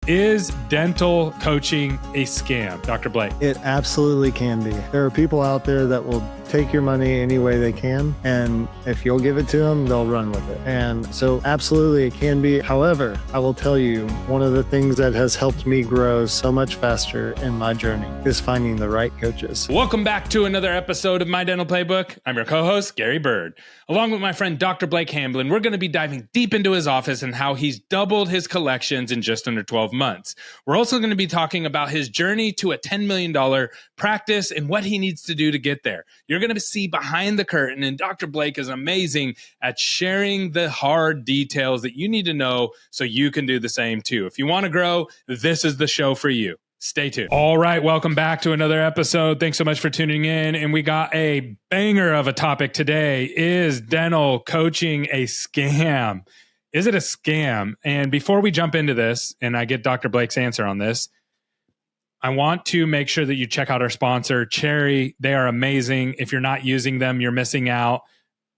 Is dental coaching a scam, Dr. Blake? It absolutely can be. There are people out there that will take your money any way they can, and if you'll give it to them, they'll run with it. And so absolutely it can be. However, I will tell you, one of the things that has helped me grow so much faster in my journey is finding the right coaches. Welcome back to another episode of My Dental Playbook. I'm your co-host, Gary Bird. Along with my friend, Dr. Blake Hamblin, we're going to be diving deep into his office and how he's doubled his collections in just under 12 months. We're also going to be talking about his journey to a $10 million practice and what he needs to do to get there. You're going to see behind the curtain, and Dr. Blake is amazing at sharing the hard details that you need to know so you can do the same too. If you want to grow, this is the show for you. Stay tuned. All right, welcome back to another episode. Thanks so much for tuning in. And we got a banger of a topic today. Is dental coaching a scam? Is it a scam? And before we jump into this, and I get Dr. Blake's answer on this, I want to make sure that you check out our sponsor, Cherry. They are amazing. If you're not using them, you're missing out.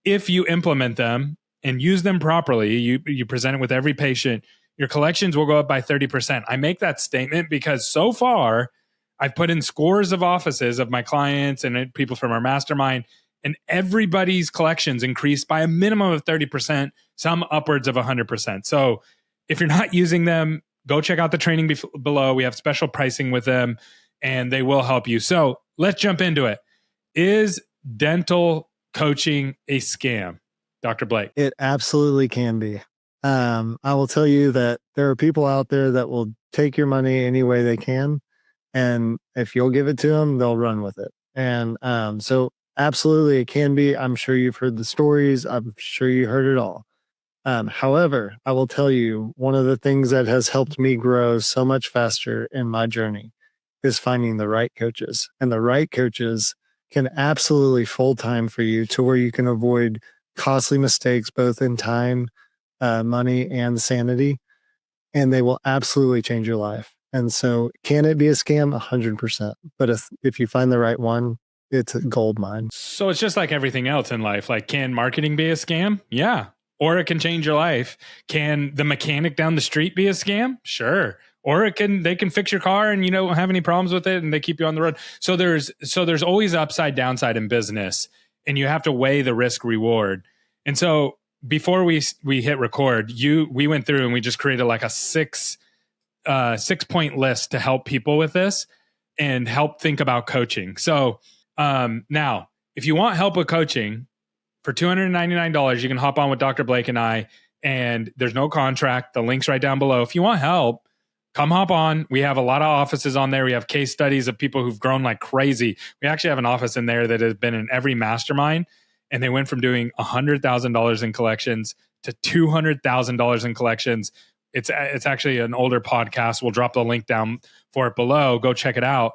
If you implement them and use them properly, you present it with every patient, your collections will go up by 30%. I make that statement because so far, I've put in scores of offices of my clients and people from our mastermind, and everybody's collections increased by a minimum of 30%, some upwards of 100%. So if you're not using them, go check out the training below. We have special pricing with them, and they will help you. So let's jump into it. Is dental coaching a scam, Dr. Blake? It absolutely can be. I will tell you that there are people out there that will take your money any way they can, and if you'll give it to them, they'll run with it. And so absolutely it can be. I'm sure you've heard the stories. I'm sure you heard it all. However, I will tell you, one of the things that has helped me grow so much faster in my journey is finding the right coaches. And the right coaches can absolutely full time for you to where you can avoid costly mistakes, both in time, money, and sanity. And they will absolutely change your life. And so can it be a scam? 100%. But if you find the right one, it's a gold mine. So it's just like everything else in life. Like, can marketing be a scam? Yeah. Or it can change your life. Can the mechanic down the street be a scam? Sure. Or they can fix your car and you don't have any problems with it and they keep you on the road. So there's always upside downside in business, and you have to weigh the risk reward. And so before we hit record, we went through and we just created like a 6-point list to help people with this and help think about coaching. So now, if you want help with coaching, for $299, you can hop on with Dr. Blake and I, and there's no contract. The link's right down below. If you want help, come hop on. We have a lot of offices on there. We have case studies of people who've grown like crazy. We actually have an office in there that has been in every mastermind, and they went from doing $100,000 in collections to $200,000 in collections. It's actually an older podcast. We'll drop the link down for it below. Go check it out.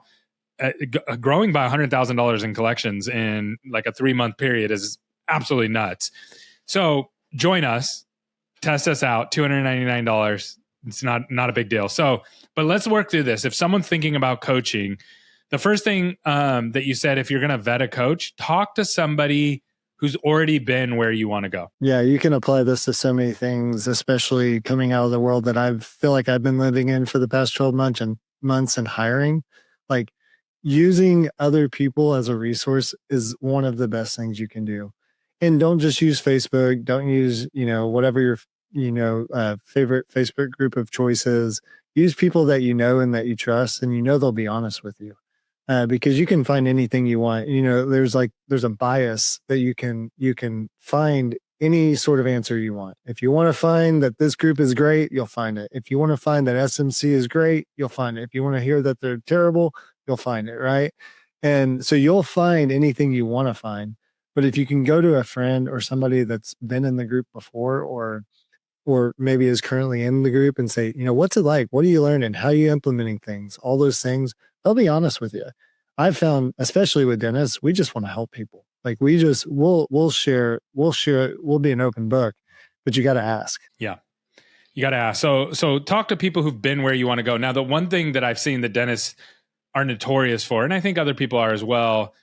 Growing by $100,000 in collections in like a 3-month period is absolutely nuts. So join us, test us out, $299. It's not a big deal. So, but let's work through this. If someone's thinking about coaching, the first thing that you said, if you're going to vet a coach, talk to somebody who's already been where you want to go. Yeah, you can apply this to so many things, especially coming out of the world that I feel like I've been living in for the past 12 months and hiring. Like, using other people as a resource is one of the best things you can do. And don't just use Facebook. Don't use, whatever your, favorite Facebook group of choice is. Use people that you know and that you trust, and they'll be honest with you. Because you can find anything you want. There's a bias that you can find any sort of answer you want. If you want to find that this group is great, you'll find it. If you want to find that SMC is great, you'll find it. If you want to hear that they're terrible, you'll find it, right? And so you'll find anything you want to find. But if you can go to a friend or somebody that's been in the group before, or maybe is currently in the group, and say, what's it like? What are you learning? How are you implementing things? All those things, they'll be honest with you. I've found, especially with dentists, we just want to help people. Like, we'll share, we'll be an open book, but you got to ask. Yeah. You got to ask. So talk to people who've been where you want to go. Now, the one thing that I've seen the dentists are notorious for, and I think other people are as well,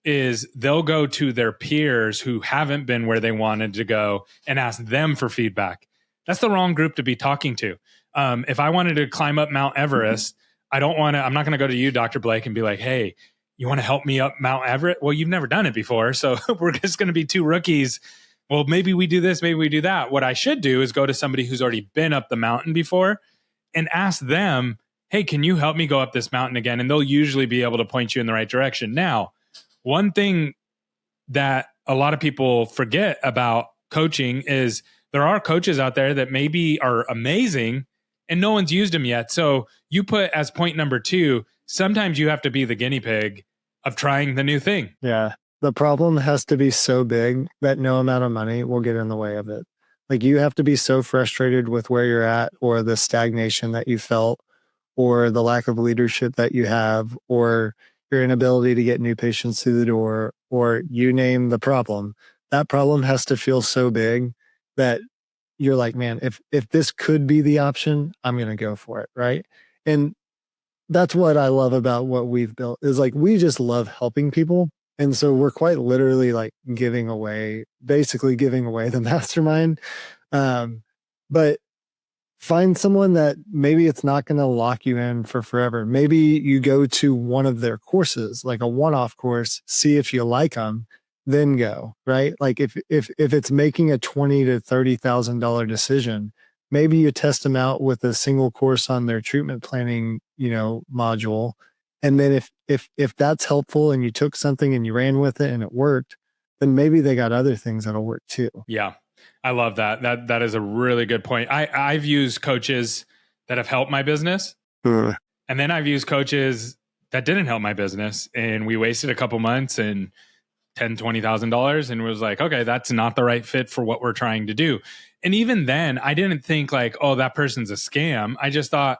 is they'll go to their peers who haven't been where they wanted to go and ask them for feedback. That's the wrong group to be talking to. If I wanted to climb up Mount Everest, I'm not going to go to you, Dr. Blake, and be like, hey, you want to help me up Mount Everest? Well, you've never done it before. So we're just going to be two rookies. Well, maybe we do this, maybe we do that. What I should do is go to somebody who's already been up the mountain before and ask them, hey, can you help me go up this mountain again? And they'll usually be able to point you in the right direction. Now, one thing that a lot of people forget about coaching is there are coaches out there that maybe are amazing and no one's used them yet. So you put as point number 2, sometimes you have to be the guinea pig of trying the new thing. Yeah. The problem has to be so big that no amount of money will get in the way of it. Like you have to be so frustrated with where you're at or the stagnation that you felt or the lack of leadership that you have or your inability to get new patients through the door or you name the problem. That problem has to feel so big that you're like, man, if this could be the option, I'm going to go for it. Right. And that's what I love about what we've built is like, we just love helping people. And so we're quite literally like basically giving away the mastermind. But find someone that maybe it's not going to lock you in for forever. Maybe you go to one of their courses, like a one-off course, see if you like them, then go, right? Like if it's making a $20,000 to $30,000 decision, maybe you test them out with a single course on their treatment planning, module. And then if that's helpful and you took something and you ran with it and it worked, then maybe they got other things that'll work too. Yeah. I love that. That is a really good point. I've used coaches that have helped my business. And then I've used coaches that didn't help my business. And we wasted a couple months and $10,000, $20,000 and was like, okay, that's not the right fit for what we're trying to do. And even then I didn't think like, oh, that person's a scam. I just thought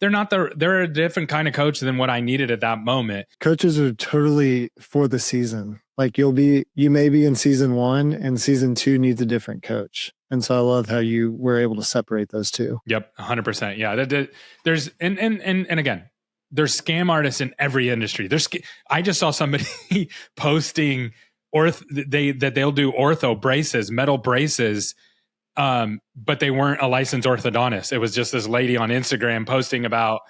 they're a different kind of coach than what I needed at that moment. Coaches are totally for the season. Like you may be in season 1 and season 2 needs a different coach. And so I love how you were able to separate those two. Yep. 100%. Yeah. There's, and again, there's scam artists in every industry. I just saw somebody posting that they'll do ortho braces, metal braces. But they weren't a licensed orthodontist. It was just this lady on Instagram posting about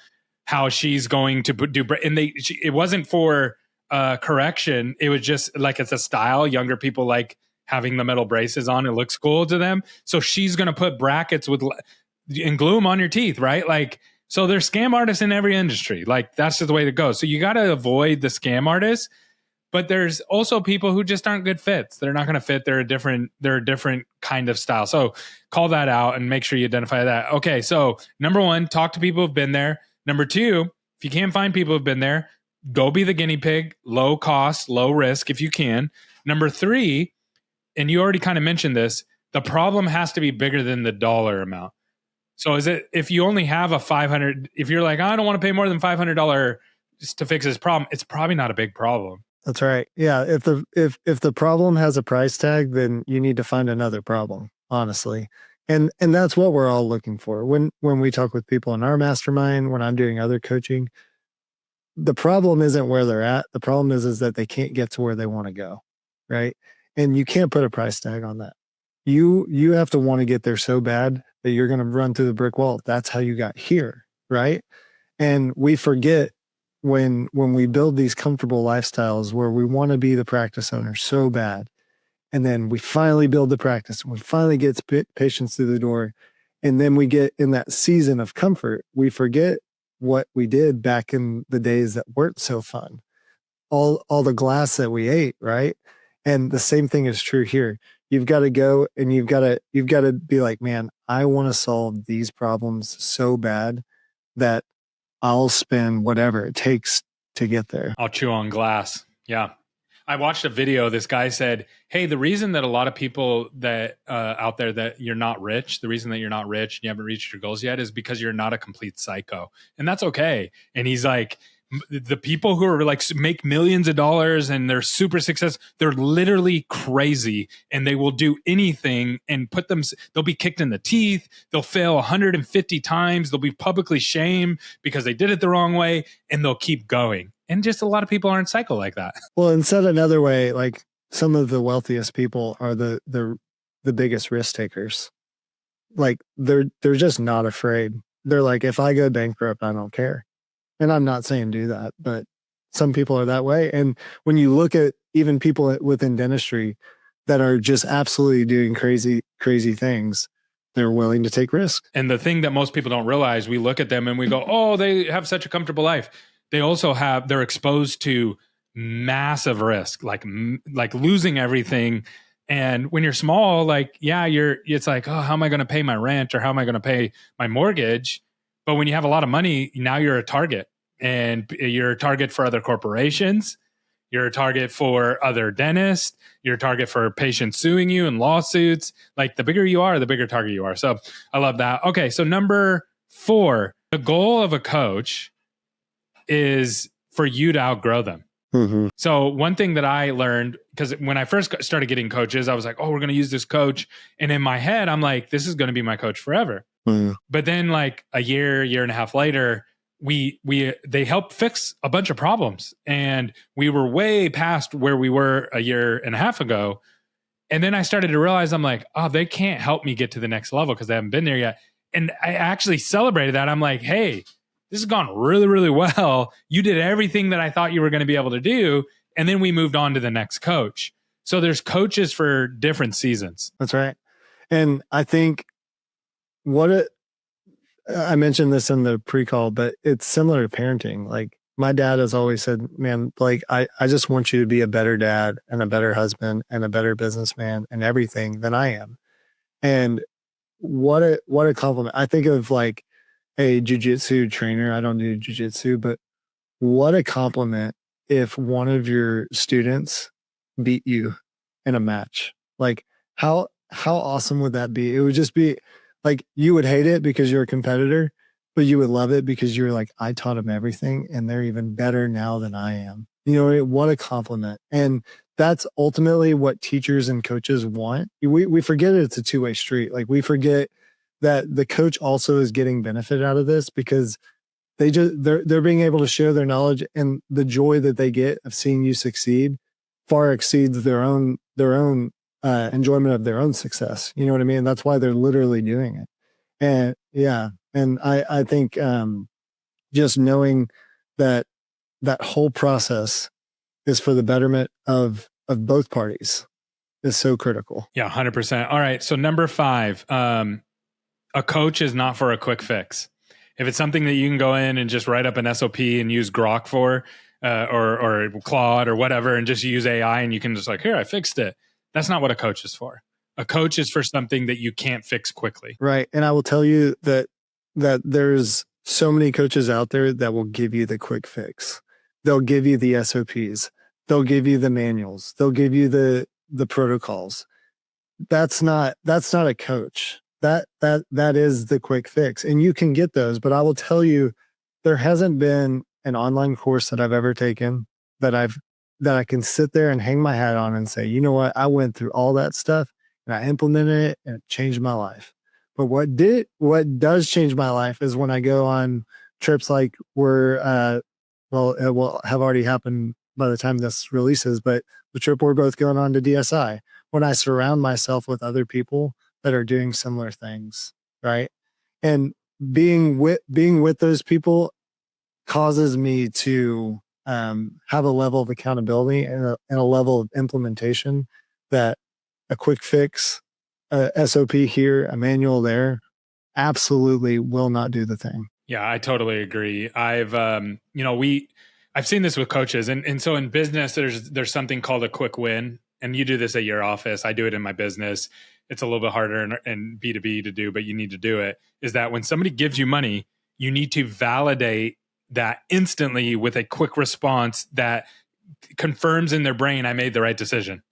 how she's going to do, and it wasn't for correction. It was just like, it's a style. Younger people like having the metal braces on. It looks cool to them. So she's going to put brackets and glue them on your teeth, right? Like, so there's scam artists in every industry. Like that's just the way to go. So you got to avoid the scam artists. But there's also people who just aren't good fits. They're not going to fit. They're a different kind of style. So call that out and make sure you identify that. Okay. So number 1, talk to people who've been there. Number 2, if you can't find people who've been there, go be the guinea pig, low cost, low risk if you can. Number 3, and you already kind of mentioned this, the problem has to be bigger than the dollar amount. So if you only have if you're like, I don't want to pay more than $500 just to fix this problem, it's probably not a big problem. That's right. Yeah. If the problem has a price tag, then you need to find another problem, honestly. And that's what we're all looking for. When we talk with people in our mastermind, when I'm doing other coaching, the problem isn't where they're at. The problem is that they can't get to where they want to go. Right. And you can't put a price tag on that. You have to want to get there so bad that you're going to run through the brick wall. That's how you got here. Right. And we forget when we build these comfortable lifestyles where we want to be the practice owner so bad, and then we finally build the practice and we finally get patients through the door, and then we get in that season of comfort, we forget what we did back in the days that weren't so fun, all the glass that we ate, right? And the same thing is true here. You've got to go and you've got to be like, man, I want to solve these problems so bad that I'll spend whatever it takes to get there. I'll chew on glass. Yeah. I watched a video. This guy said, hey, the reason that a lot of people that out there that you're not rich, the reason that you're not rich and you haven't reached your goals yet is because you're not a complete psycho. And that's okay. And he's like, the people who are like make millions of dollars and they're super successful, they're literally crazy and they will do anything and they'll be kicked in the teeth. They'll fail 150 times. They'll be publicly shamed because they did it the wrong way and they'll keep going. And just a lot of people aren't psycho like that. Well, and said another way, like some of the wealthiest people are the biggest risk takers. Like they're just not afraid. they're like, if I go bankrupt, I don't care. And I'm not saying do that, but some people are that way. And when you look at even people within dentistry that are just absolutely doing crazy things, they're willing to take risks. And the thing that most people don't realize, we look at them and we go, oh, they have such a comfortable life. They also they're exposed to massive risk, like losing everything. And when you're small, like, yeah, it's like, oh, how am I going to pay my rent or how am I going to pay my mortgage? But when you have a lot of money, now you're a target, and you're a target for other corporations. You're a target for other dentists. You're a target for patients suing you and lawsuits. Like, the bigger you are, the bigger target you are. So I love that. Okay, so number 4, the goal of a coach is for you to outgrow them. Mm-hmm. So one thing that I learned, because when I first started getting coaches, I was like, oh, we're going to use this coach. And in my head, I'm like, this is going to be my coach forever. Mm-hmm. But then like a year and a half later, they helped fix a bunch of problems, and we were way past where we were a year and a half ago. And then I started to realize, I'm like, oh, they can't help me get to the next level because they haven't been there yet. And I actually celebrated that. I'm like, hey, this has gone really, really well. You did everything that I thought you were going to be able to do. And then we moved on to the next coach. So there's coaches for different seasons. That's right. And I think I mentioned this in the pre-call, but it's similar to parenting. Like, my dad has always said, man, like, I just want you to be a better dad and a better husband and a better businessman and everything than I am. And what a compliment. I think of like a jujitsu trainer. I don't do jujitsu, but what a compliment if one of your students beat you in a match. Like, how awesome would that be? It would just be like, you would hate it because you're a competitor, but you would love it because you're like, I taught them everything and they're even better now than I am. You know, what a compliment. And that's ultimately what teachers and coaches want. We forget it's a two-way street. Like, we forget that the coach also is getting benefit out of this because they're being able to share their knowledge, and the joy that they get of seeing you succeed far exceeds their own enjoyment of their own success. You know what I mean? That's why they're literally doing it. And yeah. And I think just knowing that whole process is for the betterment of both parties is so critical. Yeah, 100%. All right. So number 5, a coach is not for a quick fix. If it's something that you can go in and just write up an SOP and use Grok for, or Claude or whatever, and just use AI and you can just like, here, I fixed it. That's not what a coach is for. A coach is for something that you can't fix quickly. Right. And I will tell you that there's so many coaches out there that will give you the quick fix. They'll give you the SOPs. They'll give you the manuals. They'll give you the protocols. That's not a coach. That is the quick fix. And you can get those, but I will tell you, there hasn't been an online course that I've ever taken that I can sit there and hang my hat on and say, you know what, I went through all that stuff and I implemented it and it changed my life. But what does change my life is when I go on trips like it will have already happened by the time this releases, but the trip we're both going on to DSI, when I surround myself with other people that are doing similar things, right? And being with those people causes me to have a level of accountability and a level of implementation that a quick fix, a SOP here, a manual there, absolutely will not do the thing. Yeah, I totally agree. I've seen this with coaches, and so in business, there's something called a quick win, and you do this at your office. I do it in my business. It's a little bit harder in B2B to do, but you need to do it. Is that when somebody gives you money, you need to validate that instantly with a quick response that confirms in their brain, I made the right decision.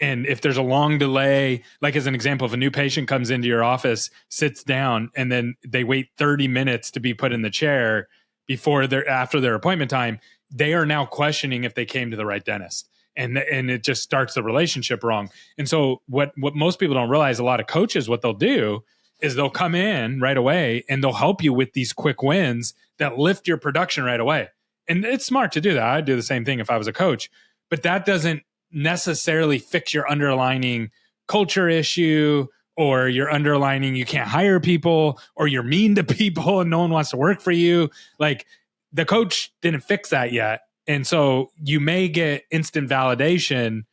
And if there's a long delay, like as an example, if a new patient comes into your office, sits down, and then they wait 30 minutes to be put in the chair after their appointment time, they are now questioning if they came to the right dentist. And it just starts the relationship wrong. And so what most people don't realize, a lot of coaches, what they'll do is they'll come in right away and they'll help you with these quick wins that lift your production right away. And it's smart to do that. I'd do the same thing if I was a coach, but that doesn't necessarily fix your underlining culture issue or you're underlining you can't hire people, or you're mean to people and no one wants to work for you. Like, the coach didn't fix that yet. And so you may get instant validation,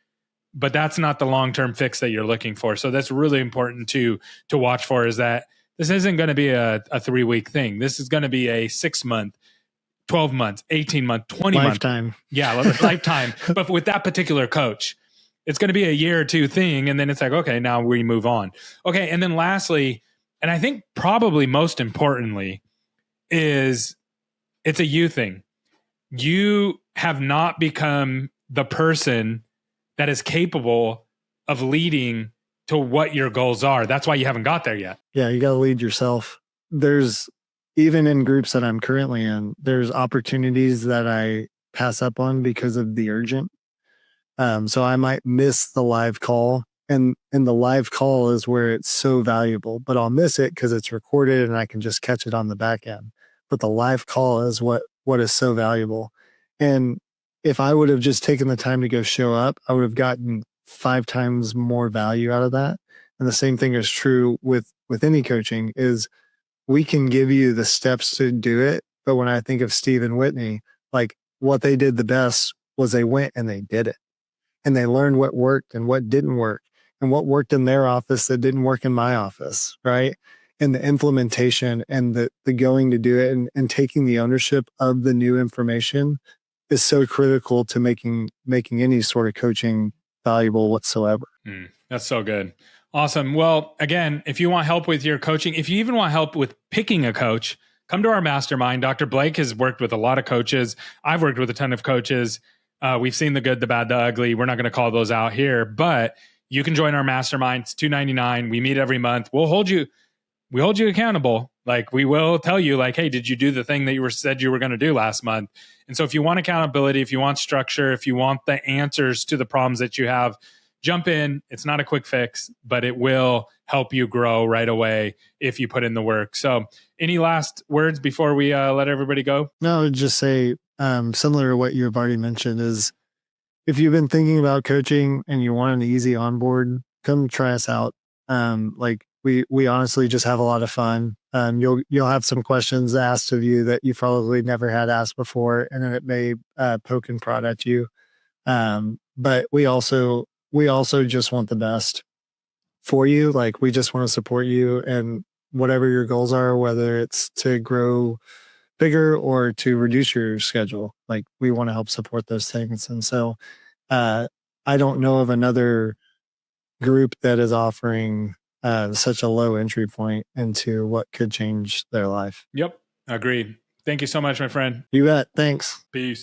but that's not the long-term fix that you're looking for. So that's really important to watch for, is that this isn't going to be a 3-week thing. This is going to be a 6-month, 12 months, 18 month, 20 lifetime. month. Yeah, lifetime. But with that particular coach, it's going to be a year or two thing. And then it's like, okay, now we move on. Okay. And then lastly, and I think probably most importantly, is it's a you thing. You have not become the person that is capable of leading to what your goals are. That's why you haven't got there yet. Yeah, you got to lead yourself. There's, even in groups that I'm currently in, there's opportunities that I pass up on because of the urgent. So I might miss the live call, and the live call is where it's so valuable, but I'll miss it because it's recorded and I can just catch it on the back end. But the live call is what is so valuable. And if I would have just taken the time to go show up, I would have gotten 5 times more value out of that. And the same thing is true with any coaching, is we can give you the steps to do it. But when I think of Steve and Whitney, like, what they did the best was they went and they did it. And they learned what worked and what didn't work, and what worked in their office that didn't work in my office, right? And the implementation and the going to do it, and taking the ownership of the new information is so critical to making any sort of coaching valuable whatsoever. That's so good. Awesome. Well, again, if you want help with your coaching, if you even want help with picking a coach, come to our mastermind. Dr. Blake has worked with a lot of coaches. I've worked with a ton of coaches. We've seen the good, the bad, the ugly. We're not going to call those out here, but you can join our mastermind. It's $299. We meet every month. We hold you accountable. Like, we will tell you, like, hey, did you do the thing that you said you were going to do last month? And so if you want accountability, if you want structure, if you want the answers to the problems that you have, jump in. It's not a quick fix, but it will help you grow right away if you put in the work. So any last words before we let everybody go? No, I would just say, similar to what you've already mentioned, is if you've been thinking about coaching and you want an easy onboard, come try us out. Like, we honestly just have a lot of fun. You'll have some questions asked of you that you probably never had asked before, and then it may poke and prod at you. But we also just want the best for you. Like, we just want to support you, and whatever your goals are, whether it's to grow bigger or to reduce your schedule, like, we want to help support those things. And so I don't know of another group that is offering such a low entry point into what could change their life. Yep. Agreed. Thank you so much, my friend. You bet. Thanks. Peace.